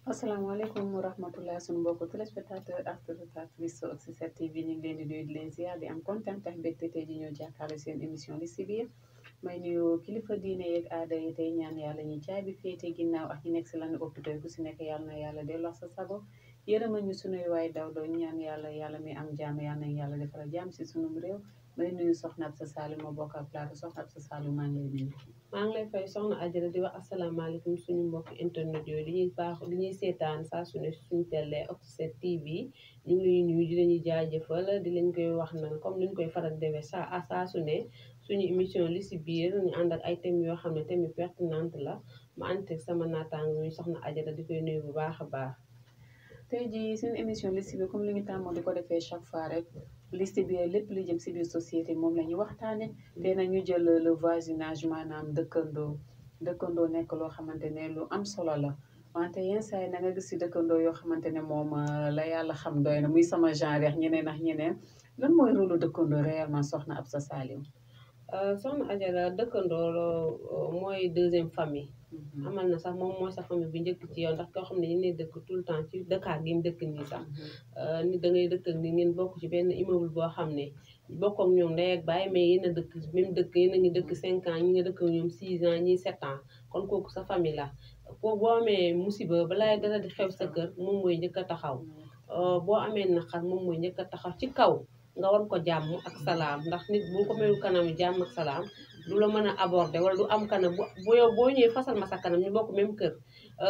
asalaamaaleykum wa rahmatullah sunu mbokku téléspectateur ak téléspectatrice ci 7TV ñu ngi leen di nuyu di leen ziar di am kontaan tax mbégte tey ji ñoo jàkkaarloo seen émission li si biir may nuyu kilifa diine yeeg aada yi tey ñaan yàlla ñu caabi féete ginnaaw ak ñu nekk si lan hôpital ku si nekk yàlla na yàlla delloo sa sago yërëmal ñu sunuy waay daw doo ñaan yàlla mi am jàmm yàlla na yàlla defal jàmm si sunum réew may nuyu soxna Absa Saloum ma bokk ak plateau soxna Absa Saloum maa ngi lay nuyu. maa ngi lay fay soxna Adjara di wax asalaamaaleykum suñu mbokk internet yooyu di ñuy seetaan saa su ne suñu télé Oxy 7TV ñu ngi lay nuyu di leen jaajëfal di leen koy wax nag comme ni ñu koy faral di defee saa su ne suñu émission li si biir ñu ànd ak ay thèmes yoo xam ne thèmes yu pertinente la ma ànd ak sama naataango yi soxna Adjara di koy nuyu bu baax a baax. tey jii seen émission li si biir comme li ñu tàmmoo di ko defee chaque fois rek li si biir lépp li jëm si biir société moom la ñuy waxtaane te nañu jël le voisinage maanaam dëkkandoo nekk loo xamante ne lu am solo la wante yenn saa yi na nga gis si dëkkandoo yoo xamante ne moom la yàlla xam doy na muy sama genre yax ñeneen ak ñeneen lan mooy rôle dëkkandoo réellement soxna Absa Saloum. soxna Adjara dëkkandoo mooy deuxième famille. amal na sax moom mooy sa famille bu njëkk ci yow ndax koo xam ne ñu ne dëkk tout le temps ci dëkkaat gi ñu dëkk nii sax nit da ngay dëkk ak ni ngeen bokk ci benn immeuble boo xam ne bokk ak ñoom ndey ak baay mais yéen a dëkk même dëkk yéen a ngi dëkk 5 ans ñi nga dëkk ak ñoom 6 ans ñi 7 ans kon kooku sa famille la ko boo amee musiba balaa dara di xew sa kër moom mooy njëkk a taxaw boo amee naqar moom mooy njëkk a taxaw ci kaw nga war ko jàmm ak salaam ndax nit bu ko mayul kanam jàmm ak salaam du la mën a aborder wala du am kanam bu yow boo ñëwee fasal ma sa kanam ñu bokk même kër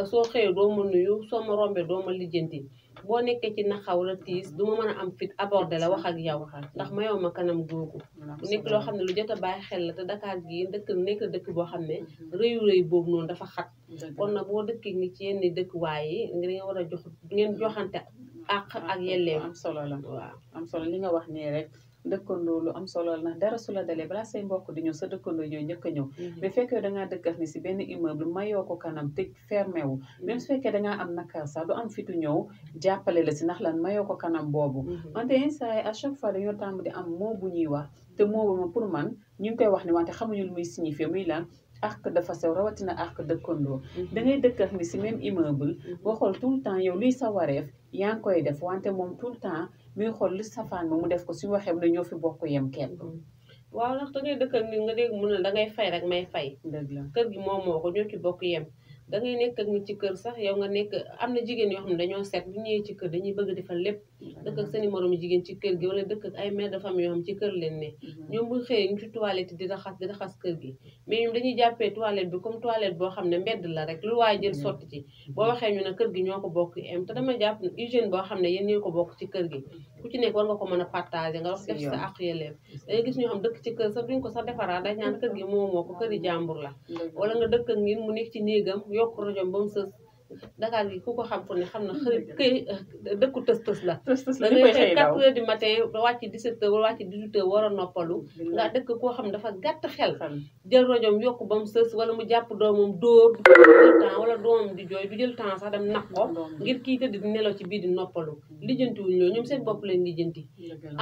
soo xëyee doo ma nuyu soo ma rombee doo ma lijjanti boo nekkee ci naxaw la tiis du ma mën a am fit aborder la wax ak yow ndax mayoo ma kanam googu bu nekk loo xam ne lu jot a bàyyi xel la te Dakar gii nekk dëkk boo xam ne rëyu rëy boobu noonu dafa xat kon nag boo dëkkee ni ci yenn dëkkuwaay yi nga war a ngeen joxante ak yelleef am solo la waaw am solo li nga wax nii rek dëkkandoo lu am solo la ndax dara su la dalee balaa say mbokk di ñëw sa dëkkandoo ñooy njëkk a ñëw mais fekkee dangaa dëkkat ni si benn immeuble mayoo ko kanam tëj fermé wu même su fekkee dangaa am nakar sax du am fitu ñëw jàppale la si ndax lan mayoo ko kanam boobu wante yenn saa yi à chaque fois dañoo tàmm di am moo bu ñuy wax te moo bu ma pour man ñu ngi koy wax ni wante xamuñu lu muy signifié muy lan ak dafa sew rawatina ak dëkkandoo da ngay dëkkat ni si même immeuble boo xool tout le temps yow luy sa wareef yaa ngi koy def wante moom tout le temps muy xool li safaan ba mu def ko suñu waxee ne ñoo fi bokk yem kenn waaw ndax da ngay dëkkal ni nga dégg mu ne da ngay fay rek may fay dëgg la kër gi moom moo ko ñoo ci bokk yem da ngay nekk ak nit ci kër sax yow nga nekk am na jigéen yoo xam ne dañoo seet bu ñëwee ci kër dañuy bëgg defal lépp dëkk ak seeni moromu jigéen ci kër gi wala dëkk ak ay mère de famille yoo xam ci kër leen ne ñoom bu xëyee ñu ci toilette di raxas kër gi mais ñoom dañuy jàppee toilette bi comme toilette boo xam ne mbedd la rek lu waaye jël sotti ci boo waxee ñu ne kër gi ñoo ko bokk em te dama jàpp ne hygiène boo xam ne yéen ñoo ko bokk ci kër gi ku ci nekk war nga ko mën a partager nga wax def sa àq yelleef dangay gis ñoo xam dëkk ci kër sax duñ ko sax defaraat dañ naan kër gi moo ko kër yi jàmbur la wala nga dëkk ak ngeen mu nekk ci néegam yokk rajom ba mu sës Dakar gi ku ko xam fu ne xam na këy dëkku tës la da ngay xëy 4 heures du matin wàcc 17 heures wala wàcc 18 heures war a noppalu nga dëkk koo xam ne dafa gàtt xel jël rajom yokk ba mu sës wala mu jàpp doomam dóor du jël temps wala doomam di jooy du jël temps sax dem nax ko ngir kii tëdd di nelaw ci biir di noppalu lijjantiwuñ loolu ñoom seen bopp leen lijjanti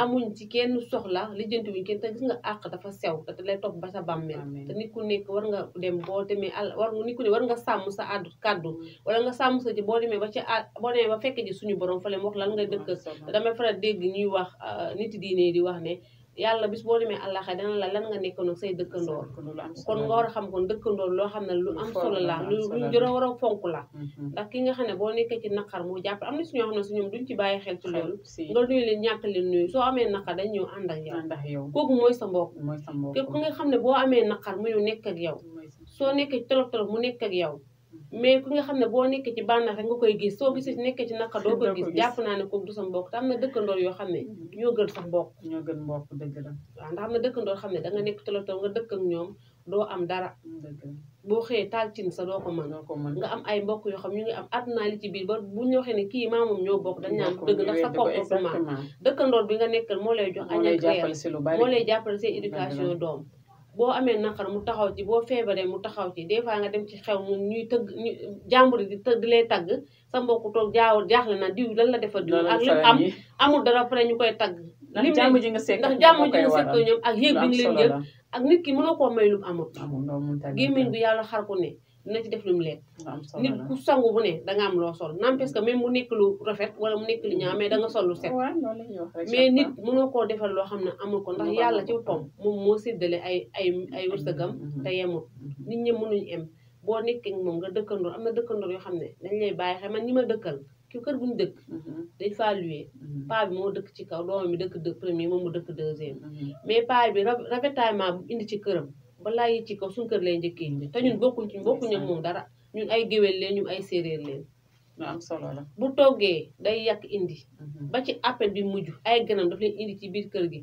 amuñ ci kenn soxla lijjantiwuñ kenn te gis nga àq dafa sew te lay topp ba sa bàmmeel te nit ku nekk war nga dem boo demee nit ku ne war nga sàmm sa kàddu wala nga sàmm sa ci boo demee ba ci boo demee ba fekk ji suñu borom fale mu wax lan nga dëkk te damay faral dégg ñuy wax nit diine di wax ne yàlla bis boo demee àllaxa dana la lan nga nekkoon ak say dëkkandoor kon nga war a xam kon dëkkandoor loo xam ne lu am solo la lu jërë war a fonk la ndax ki nga xam ne boo nekkee ci naqar moo jàpp am na si ñoo xam ne si ñoom duñ ci bàyyi xel ci loolu nga nuyu leen ñàkk leen nuyu soo amee naqar dañ ñëw ànd ak yow kooku mooy sa mbokk képp ku nga xam ne boo amee naqar mu ñëw nekk ak yow soo nekkee ci tolof tolof mu nekk ak yow mais ku nga xam ne boo nekkee ci bànneex rek nga koy gis soo gisee nekkee ci naqar doo ko gis jàpp naa ne kooku du sa mbokk te am na dëkkandoor yoo xam ne ñoo gën sax mbokk ñoo gën mbokk dëgg la waaw ndax am na dëkkandoor xam ne da nga nekk tolof tolof nga dëkk ak ñoom doo am dara boo xëyee taal cin sa doo ko mën nga am ay mbokk yoo xam ñu ngi am àdduna li ci biir ba bu ñu waxee ne kii maa moom ñoo bokk dañ naan dëgg ndax sa comportement dëkkandoor bi nga nekkal moo lay jox añ ak reer moo lay jàppale seen éducation doom boo amee naqar mu taxaw ci boo feebaree mu taxaw ci des fois nga dem ci xew ñuy tëgg jàmbur di lay tagg sa mbokku toog jaaxle na diw lan la defar diw ak li am amul dara pare ñu koy tagg ndax jàmm ji nga sekk ndax jàmm ji nga sekk ñoom ak yëg bi nga leen yëg ak nit ki mënoo koo may lu amul gémmiñ bi yàlla xar ko ne dina ci def lu mu lekk nit ku sangu bu ne danga am loo sol n'empêche que même mu nekk lu rafet wala mu nekk lu ñaaw mais danga sol lu set mais nit mënoo koo defal loo xam ne amul ko ndax yàlla ci boppam moom moo séddale ay wërsëgam te yemul nit ñi mënuñu em boo nekkee moom nga dëkkandoor am na dëkkandoor yoo xam ne dañ lay bàyyi xel man ñi ma dëkkal ki kër bu ñu dëkk dañ faa luye paa bi moo dëkk ci kaw doomam bi dëkk premier moom mu dëkk deuxième mais paa bi ravitaillement bu indi ci këram balaa yi ci kaw suñu kër lay njëkkee indi te ñun bokkuñ ak moom dara ñun ay géwél leen ñun ay séeréer leen am solo la bu toggee day yàq indi ba ci appel bi mujj ay ganam daf leen indi ci biir kër gi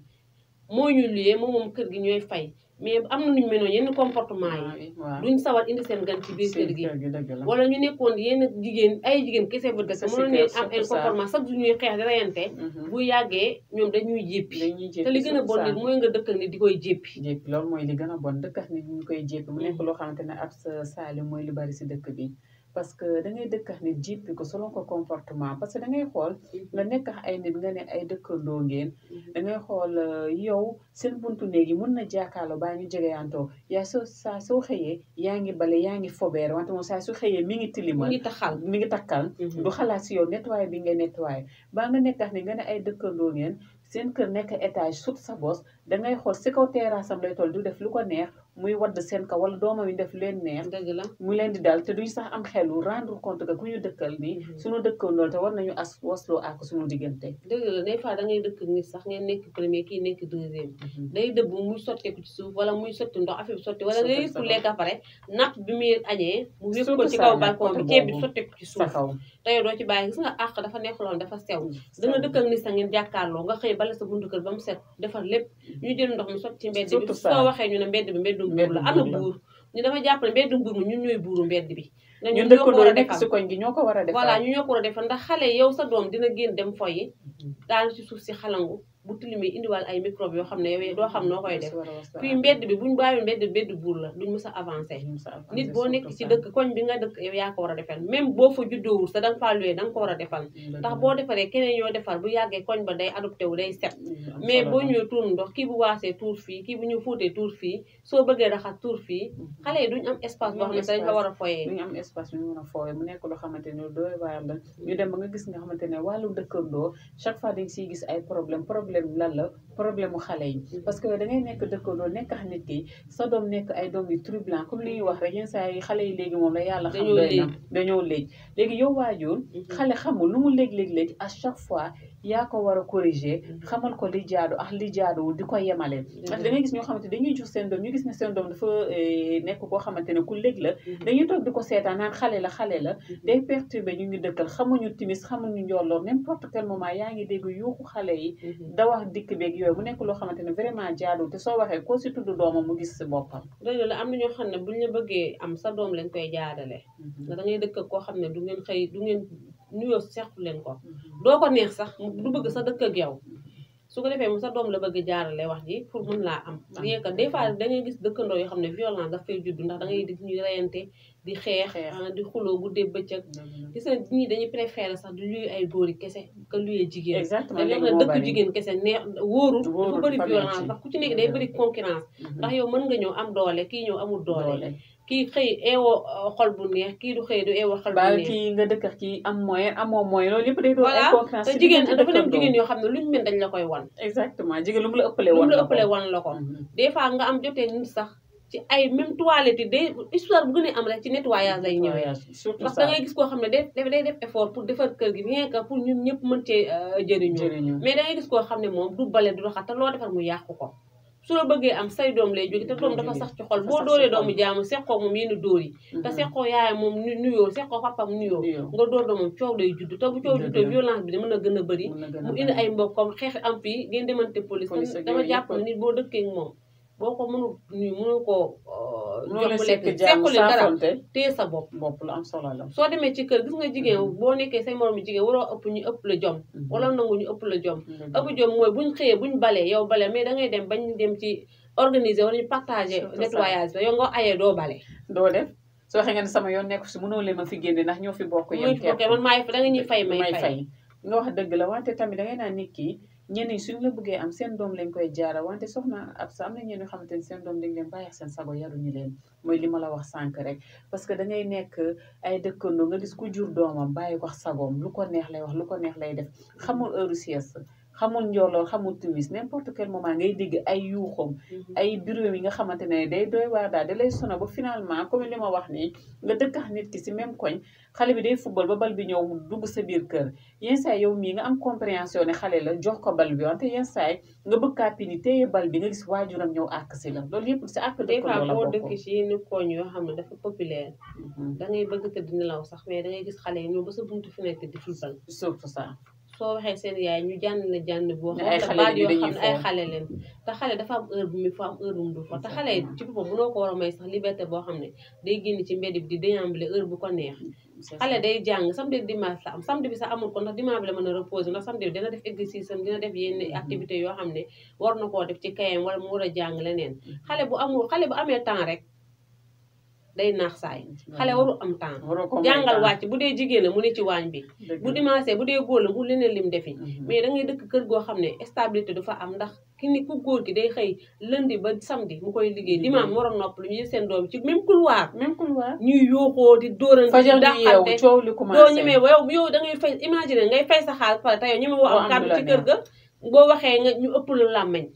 moo ñu luye moom kër gi ñooy fay mais am na nuñ mel yenn comportement yi duñ sawar indi seen gan ci biir kër gi wala ñu nekkoon yenn jigéen kese ba dëkk mënoon ne am ay comportement sax du ñuy xeex di rayante bu yàggee ñoom dañuy jéppi te li gën a bon nit mooy nga dëkkal nit di koy jéppi loolu mooy li gën a bon dëkkat nit ñu koy jéppi mu nekk loo xamante ne ab sa saali mooy lu bari si dëkk bi parce que dangay dëkkax nit jippi ko selon ko comportement parce que dangay xool nga nekkax ay nit nga ne ay dëkkandoo ngeen dangay xool yow seen buntu néeg yi mun na jàkkaarloo baa ñu jegeyantoo yaa soo xëyee yaa ngi bale yaa ngi fobeer wante moom saa su xëyee mi ngi tilimal mi ngi takkal du xalaat si yow nettoyé bi nga nettoyé baa nga nekkax ni nga ne ay dëkkandoo ngeen seen kër nekk étage sut sa bos dangay xool si kaw terrasse am lay toll du def lu ko neex muy wadd seen kaw wala doomam yi def leen neex mu leen di dal te duñ sax am xelu rendre compte que ku ñu dëkkal nii suñu dëkkandool te war nañu wasloo ak suñu diggante dëgg la des fois dangay dëkk nit sax ngeen nekk premier kii nekk deuxième day dëbb muy sotteeku ci suuf wala muy sotti ndox affaire bi sotti wala day yëpp lekk après napp bi muy añee mu wépp ko ci kaw balcon bi ceeb bi sotteeku ci suuf te yow doo ci bàyyi gis nga àq dafa nekk loon dafa sew danga dëkkal nit sax ngeen jàkkaarloo nga xëy bala sa buntu kër ba mu set defar lépp ñu jël ndox mi sotti ci mbedd bi soo waxee ñu ne mbedd bi mbeddu buur la ana buur ñu dama jàpp ne mbeddu buur mi ñun ñooy buuru mbedd bi ñun dëkkandoo nekk si koñ gi ñoo ko war a defal voilà ñu ñoo ko war a defal ndax xale yow sa doom dina génn dem foyi daal ci suuf si xalangu bu tilimee indiwaal ay microbe yoo xam ne yow doo xam noo koy def fii mbedd bi buñ bàyyi mbedd buur la duñ mës a avancé nit boo nekk ci dëkk koñ bi nga dëkk yow yaa ko war a defal même boo fa juddoowul sa danga faa luwee danga ko war a defal ndax boo defaree keneen yoo defar bu yàggee koñ ba day adopté wu day set mais boo ñëwee tuur ndox kii bu waasee tuur fii kii bu ñu fóotee tuur fii soo bëggee raxas tuur fii xale yi duñ am espace boo xam ne dañ fa war a foyee duñ am espace bu ñu mën a foyee mu nekk loo xamante ne doy waar la ñu dem ba nga gis nga xamante ne wàllu dëkkandoo chaque fois dañ siy gis ay problème lan la problème mu xale yi parce que da ngay nekk dëkkandoo nekk ak nit ki sa doom nekk ay doom yu troublant comme li ñuy wax rek yenn saa yi xale yi léegi moom la yàlla xam doy na dañoo léegi yow waajur xale xamul lu mu léeg-léeg à chaque fois yaa ko war a corriger xamal ko li jaadu ak li jaaduwul di ko yemale parce que da ngay gis ñoo xamante dañuy jox seen doom ñu gis ne seen doom dafa nekk koo xamante ne ku léeg la dañuy toog di ko seetaan naan xale la day perturber ñu ngi dëkkal xamuñu timis xamuñu njolloor n'importe quel moment yaa ngi dégg yuuxu xale yi da wax dikk beeg yooyu mu nekk loo xamante ne vraiment jaadu te soo waxee koo si tudd doomam mu gis si boppam dëgg la am na ñoo xam ne buñ la bëggee am sa doom lañ koy jaadale nga da ngay dëkk koo xam ne du ngeen nuyoo sequ leen ko doo ko neex sax du bëgg sa dëkk ak yow su ko defee mu sa doom la bëgg jaarale wax ji pour mën laa am rien que des fois da ngay gis dëkkandoo yoo xam ne violence daf fay judd ndax da ngay gis ñuy reyante di xeex di xuloo guddee bëccëg gis nga ñii dañuy préféré sax di luye ay góor yi kese que luye jigéen exactement te ne dëkk jigéen kese neex wóorul dafa bëri violence ndax ku ci nekk day bëri concurrence ndax yow mën nga ñëw am doole kii ñëw amul doole kii xëy eewoo xol bu neex kii du xëy du eewoo xol bu neex kii nga dëkk kii am moyen amoo moyen loolu yëpp day doon ay concurrence te jigéen dafa dem jigéen yoo xam ne luñ mën dañ la koy wan exactement jigéen lu mu la ëppale wan la ko des fois nga am jotee nit sax ci ay même toilette yi day histoire bu gën a am rek ci nettoyage lay ñëwee ndax da ngay gis koo xam ne day def effort pour defar kër gi rien que pour ñun ñëpp mën cee jëriñoo mais da ngay gis koo xam ne moom du bale du raxas te loo defar mu yàqu ko su la bëggee am say doom lay jóge te doom dafa sax ci xol boo dóoree doomu jaamu seqoo moom yenn dóor yi te seqoo yaayam moom nuyoo seqoo papam nuyoo nga dóor doomam coow lay judd te bu coow juddoo violence bi mën a gën a bëri mu indi ay mbokkam xeex am fii ngeen demante police dama jàpp ne nit boo dëkkee moom boo ko mënul nuyu mënul koo jox lekk seqali dara téye sa bopp lu am solo la soo demee ci kër gis nga jigéen boo nekkee say moromu jigéen waroo ëpp ñu ëpp la jom wala nangu ñu ëpp la jom ëpp jom mooy buñ xëyee buñ balee yow bale mais dangay dem bañ dem ci organiser wala ñu partager nettoyage ba yow nga ayee doo bale doo def soo waxee nga ne sama yoon nekku si mënoo leen ma fi génne ndax ñoo fi bokk yem man maay da nga ñuy fay may fay nga wax dëgg la wante tamit dangay naan nit ki ñenn ñi suñu la bëggee am seen doom lañ koy jaara wante soxna ab sa am na ñeen ñoo xamante ni seen doom dañ leen bàyyi seen sago yaruñu leen mooy li ma la wax sànq rek parce que da ngay nekk ay dëkkandoo nga gis ku jur doomam bàyyi ko sagoom lu ko neex lay wax lu ko neex lay def xamul heure sieste xamul njooloor xamul timis n'importe quel moment ngay dégg ay yuuxam ay bureau yi nga xamante ne day doy waar daal da lay sona ba finalement comme li ma wax nii nga dëkkax nit ki si même koñ xale bi day football ba bal bi ñëw mu dugg sa biir kër yenn saa yow mii nga am compréhension ne xale la jox ko bal bi wante yenn saa nga bëgg kaa pini téye bal bi nga gis waajuram ñëw àkk si la loolu yëpp si àkk des fois dëkkandoo la boo bokk dëkk ci yenn koñ yoo xam ne dafa populaire da ngay bëgg tëdd nelaw sax mais da ngay gis xale yi ñoom ba sa buntu fenêtre di football surtout ça soo waxee seen yaay ñu jànn la jànn boo ne ay xam xale baat yoo dañuy xam ne ay fo. xale leen te xale dafa am heure bu muy fa am heure bu mu dul fa te xale yi ci boppam mënoo ko war a may sax liberté boo xam ne day génn ci mbedd bi di déambler heure bu ko neex xale day jàng samedi dimanche la am samedi bi sax amul ko ndax dimanche bi la mën a reposer ndax samedi bi dina def exercice am dina def yenn activité yoo xam ne war na koo def ci kayam wala mu war a jàng leneen xale bu amee temps rek day naax saay xale waru am temps jàngal wàcc bu dee jigéen la mu ne ci waañ bi bu dimanche bu dee góor la mu leneen lim defi mais da ngay dëkk kër goo xam ne stabilité du fa am ndax ki ni ku góor ki day xëy lundi ba samedi mu koy liggéey dimanche mu war a nopp lu ñu seen doom ci même couloir ñuy yooxoo di dóorante fajar di di yeewu coow li commencé doo ñemee yow da ngay fay imaginer ngay fay sa xaalis pare te yow ñeme woo am kàddu ci kër ga boo waxee nga ñu ëpp lu làmmeñ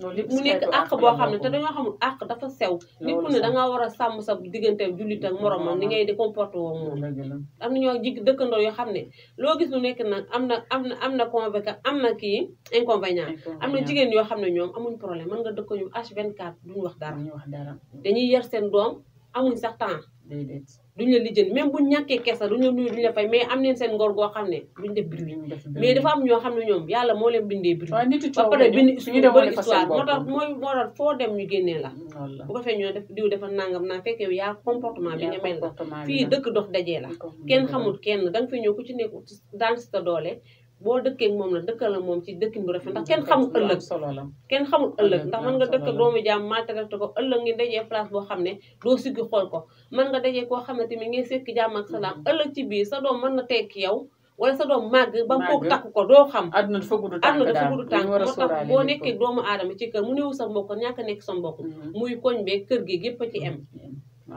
mu nekk àq boo xam ne te dañoo xamul àq dafa sew nit ku ne dangaa war a sàmm sa diggante jullit ak moromam ni ngay di comporté woo moom am na ñoo jig dëkkandoo yoo xam ne loo gis lu nekk nag am na convéquent am na kii inconvénient am na jigéen yoo xam ne ñoom amuñ problème mën nga dëkk ñoom H24 duñu wax dara dañuy yar seen doom amuñ sax temps duñ la lijjën même buñ ñàkkee kesa duñ la nuyu duñ la fay mais am neen seen ngor goo xam ne duñ def bruit mais dafa am ñoo xam ne ñoom yàlla moo leen bindee bruit ba pare bind histoire moo tax moo tax foo dem ñu génnee la bu ko fee ñoo def diw dafa nangam naa fekk yow yaa comportement bi nga mel la fii dëkk dox dajee la kenn xamul kenn danga fi ñëw ku ci nekk daan si sa doole boo dëkkee ak moom la dëkkal la moom ci dëkkin bu rafet ndax kenn xamul ëllëg ndax mën nga dëkk doomu jaam maltraité ko ëllëg ngeen dajee place boo xam ne doo siggi xool ko mën nga dajee koo xam ne tamit ngeen sekki jàmm ak salaam ëllëg ci biir sa doom mën na tekki yow wala sa doom màgg ba mu foog takk ko doo xam àdduna dafa gudd tànk moo tax boo nekkee doomu aadama ci kër mu néew sa mbokk ñàkk a nekk sa mbokk muy koñ bee kër gi yëpp a ci em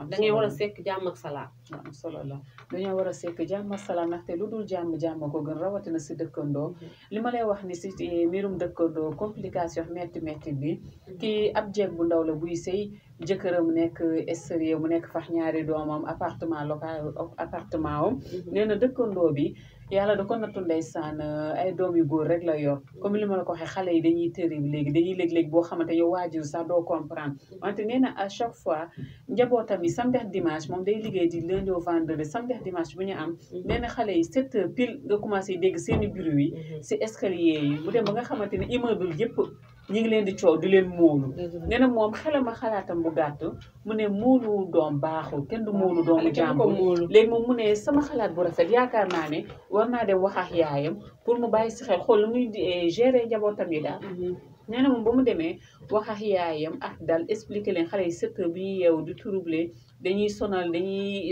da ngay war a sekk jàmm ak salaam am solo la dañoo war a sekk jàmm ak salaam ndaxte lu dul jàmm ko gën rawatina si dëkkandoo li ma lay wax ni si mbirum dëkkandoo complication metti bi kii ab jeeg bu ndaw la buy sëy jëkkëram nekk extérieur mu nekk fax ñaari doomam appartement am nee na dëkkandoo bi yàlla da ko nattu ndeysaan ay doom yu góor rek la yor comme li ma la ko waxee xale yi dañuy terrible léegi dañuy léeg-léeg boo xamante yow waajur sax doo comprendre wante nee na à chaque fois njabootam yi samedi ak dimanche moom day liggéey di lundi au vendredi samedi ak dimanche bu ñu am nee na xale yi 7 heures pile nga commencé dégg seeni bruit yi si escalier yi mu dem ba nga xamante ne immeuble yëpp ñi ngi leen di coow di leen móolu nee na moom xelama xalaatam bu gàtt mu ne móolu doom baaxul kenn du móolu doomu jàmbur léegi moom mu ne sama xalaat bu rafet yaakaar naa ne war naa dem wax ak yaayam pour mu bàyyi si xel xool lu muy gérer njabootam yi daal nee na moom ba mu demee wax ak yaayam ak daal expliquer leen xale yi 7 heures bi ñuy yeewu di troubler dañuy sonal dañuy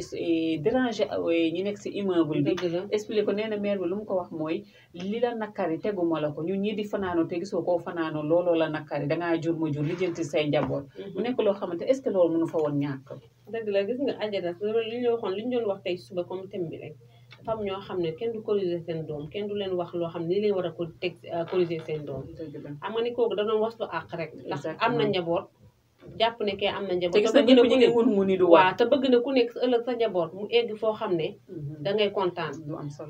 déranger ñi nekk si immeuble bi expliquer ko nee na maire bi lu mu ko wax mooy li la nakkari teguma la ko ñun ñii di fanaanoo te gisoo koo fanaanoo looloo la nakkari dangaa jur ma jur lijjanti say njaboot mu nekk loo xamante est-ce que loolu mënu fa woon ñàkk dëgg la gis nga àjjana li ñu waxoon li ñu doon wax tey suba comme thème bi rek dafa am ñoo xam ne kenn du corriger seen doom kenn du leen wax loo xam ne ni leen war a ko teg corriger seen doom xam nga ni kooku da doon wax lu àq rek ndax am na njaboot jàpp ne kee am na njaboot te bëgg na ku ne mun ni du waaw te bëgg na ku nekk sa ëllëg sa njaboot mu egg foo xam ne dangay kontaan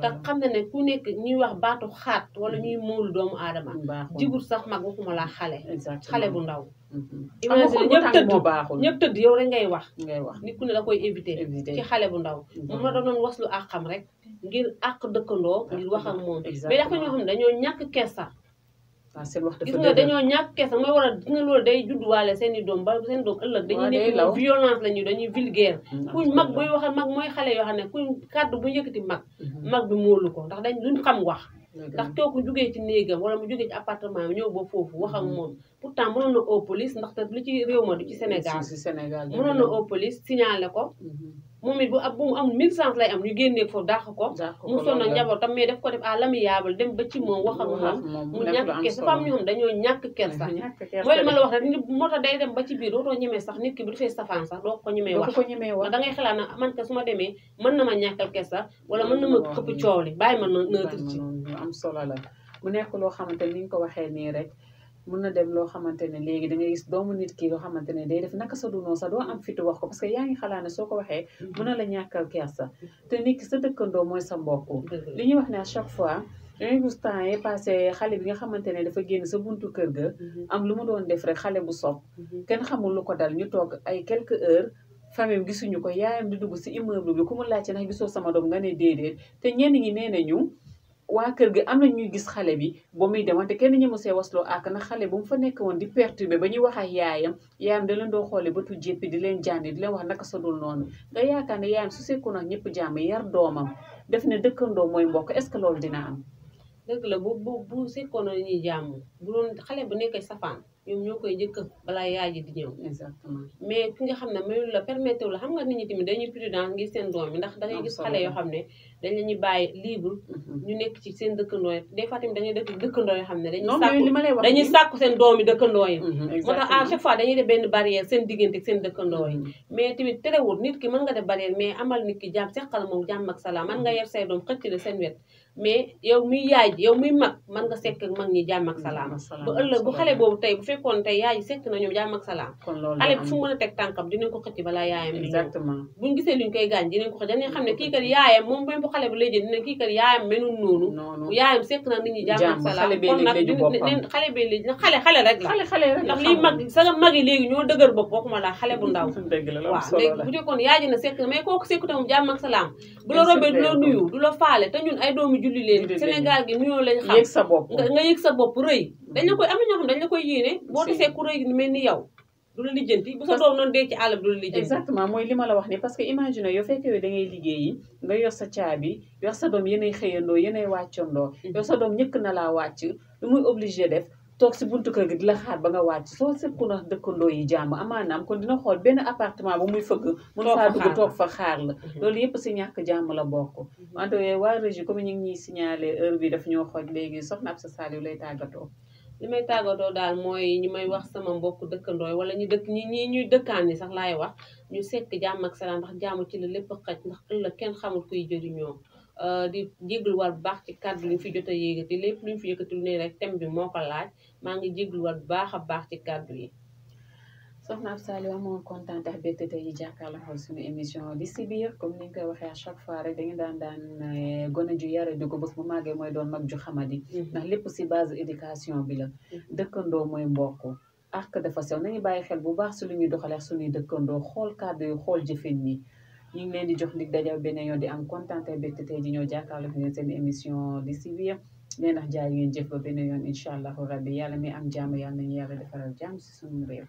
te xam ne ku nekk ñuy wax baatu xaat wala ñuy móolu doomu aadama jigul sax mag waxuma laa xale bu ndaw imagine ñëpp tëdd yow rek ngay wax nit ku ne da koy éviter ci xale bu ndaw moom la doon was lu àqam rek ngir àq dëkkandoo ngir wax ak moom mais dafa ñoo xam ne dañoo ñàkk kersa gis nga dañoo ñàkk kersa mooy war a gis nga loolu day judduwaale seen i doom ba seen doom ëllëg dañuy nekk violence la ñu dañuy vulgaire kuñ mag buy wax mag mooy xale yoo xam ne kuñ kàddu bu yëkkati mag bi móolu ko ndax dañ luñ xam wax ndax kooku jógee ci néegam wala mu jógee ci appartement bi ñëw ba foofu wax ak moom pourtant mënoon na au police ndaxte li ci réew ma du ci Sénégal mënoon na au police signalé ko moom it bu mu amul 1000 francs lay am ñu génnee foofu dàq ko mu sonal njabootam mais daf ko def à l'amiable dem ba ci moom wax ak moom mu ñàkk kersa dafa am ñoo xam dañoo ñàkk kersa mooy li ma la wax rek moo tax day dem ba ci biir dootoo ñemee sax nit ki bu defee safaan sax doo ko ñemee wax da ngay xalaat na man ka su ma demee mën na ma ñàkkal kersa wala mën na ma xëpp coow li bàyyi ma neutre ci am solo la mu nekk loo xamante ni nga ko waxee nii rek mun na dem loo xamante ne léegi da ngay gis doomu nit ki loo xamante ne day def naka sa dunoo sax doo am fitu wax ko parce que yaa ngi xalaat ne soo ko waxee mën na la ñàkkal kersa te nit ki sa dëkkandoo mooy sa mbokk li ñuy wax ne à chaque fois dangay gis temps yi passé xale bi nga xamante ne dafa génn sa buntu kër ga am lu mu doon def rek xale bu sob kenn xamul lu ko dal ñu toog ay quelques heures famille gisuñu ko yaayam di dugg si immeuble bi ku mu laajte ndax gisoo sama doom nga ne déedéet te ñenn ñi nee nañu waa kër gi am na ñuy gis xale bi ba muy dem wante kenn ñëmu see wasloo ak na xale bu mu fa nekk woon di perturbé ba ñuy wax ak yaayam da leen doo xoole bëtu jéppi di leen jànni di leen wax naka sa dul noonu nga yaakaar ne yaayam su sekkoon ak ñëpp jàmm yar doomam def ne dëkkandoo mooy mbokk est-ce que loolu dina am dëgg la bu sekkoon na ñuy jàmm bu doon xale bu nekkee safaan ñoom ñoo koy jëkk balaa yaay ji di ñëw exactement mais ki nga xam ne mayul la permettre la xam nga nit ñi tamit dañuy prudence ngir seen doom yi ndax dangay gis xale yoo xam ne dañ la ñuy bàyyi libre ñu nekk ci seen dëkkandoo yi des fois tamit dañuy dëkk dëkkandoo yoo xam ne dañuy sàkku seen doom yi dëkkandoo yi moo tax à chaque fois dañuy def benn barrière seen diggante seen dëkkandoo yi mais tamit terewul nit ki mën nga def barrière mais amal nit ki jàmm seqal moom jàmm ak salaam mën nga yar say doom xëcc la seen wet mais yow muy yaay ji yow muy mag mën nga sekk ak mag ñi jàmm ak salaam ba ëllëg bu xale boobu tey bu fekkoon tey yaay ji sekk na ñoom jàmm ak salaam xale bi fu mu mën a teg tànkam dinañ ko xëcc balaa yaayam bi exactement buñ gisee luñ koy gaañ dinañ ko xëcc dañuy xam ne kii kat yaayam moom même bu xale bi lay jël dina kii kat yaayam menul noonu yaayam sekk na nit ñi jàmm ak salaam kon nag xale bee léegi nag xale rek la ndax lii mag sa mag yi léegi ñoo dëgër bopp waxuma la xale bu ndaw waaw léegi bu fekkoon yaay ji na sekk na mais kooku sekk tam jàmm ak salaam du la robee du la nuyu du la faale te ñun ay doomu julli leen Sénégal gi nuyoo lañ xam nga yëg sa bopp rëy dañ la koy am na ñoo xam dañ la koy yéene boo desee ku rëy mel ni yow du la lijjanti bu sa doom noonu dee ci àll bi du la lijjanti exactement mooy li ma la wax ni parce que imagine yow fekkee yow da ngay liggéeyi nga yor sa caabi yor sa doom yéenay xëyandoo yéenay wàccandoo yow sa doom ñëkk na laa wàcc lu muy obligé def toog si buntu kër gi di la xaar ba nga wàcc soo sëkku na dëkkandoo yi jàmm amaanaam kon dina xool benn appartement bu muy fëgg mun faa dugg toog fa xaar la loolu yëpp si ñàkk jàmm la bokk wante waa régie comme ñu ngi ñuy signalé heure bi daf ñoo xooj léegi soxna Absa Saliou lay tàggatoo li may tàggatoo daal mooy ñu may wax sama mbokk dëkkandoo yi wala ñu dëkk ñi ñuy dëkkaan ni sax laay wax ñu sekk jàmm ak salaam ndax jàmm ci la lépp xaj ndax ëllëg kenn xamul kuy jëriñoo di jégluwaat bu baax ci kàddu li ñu fi jot a yéegati lépp lu ñu fi yëkkati lu ne rek thème bi moo ko laaj maa ngi jégluwaat bu baax a baax ci kàddu yi soxna Absa Saliou amoon kontaan tax bett tey yi jàkkaarloo xool suñu émission di si biir comme ni ñu koy waxee à chaque fois rek dañu daan gone ju yare ju ko bés bu màggee mooy doon mag ju xamadi ndax lépp si base éducation bi la dëkkandoo mooy mbokk ak dafa sew nañu bàyyi xel bu baax si lu ñuy doxalee suñuy dëkkandoo xool kàddu yi xool jëfin ñi ñu ngi leen di jox ndig dajaw beneen yoon di am kontaan tey bett tey ji ñoo jàkkaarloo fi ngeen seen émission di si biir nee ndax jaay ngeen jëf ba beneen yoon incha allahu rabbi yàlla mi am jàmm yàlla nañu yàlla defaral jàmm si suñu réew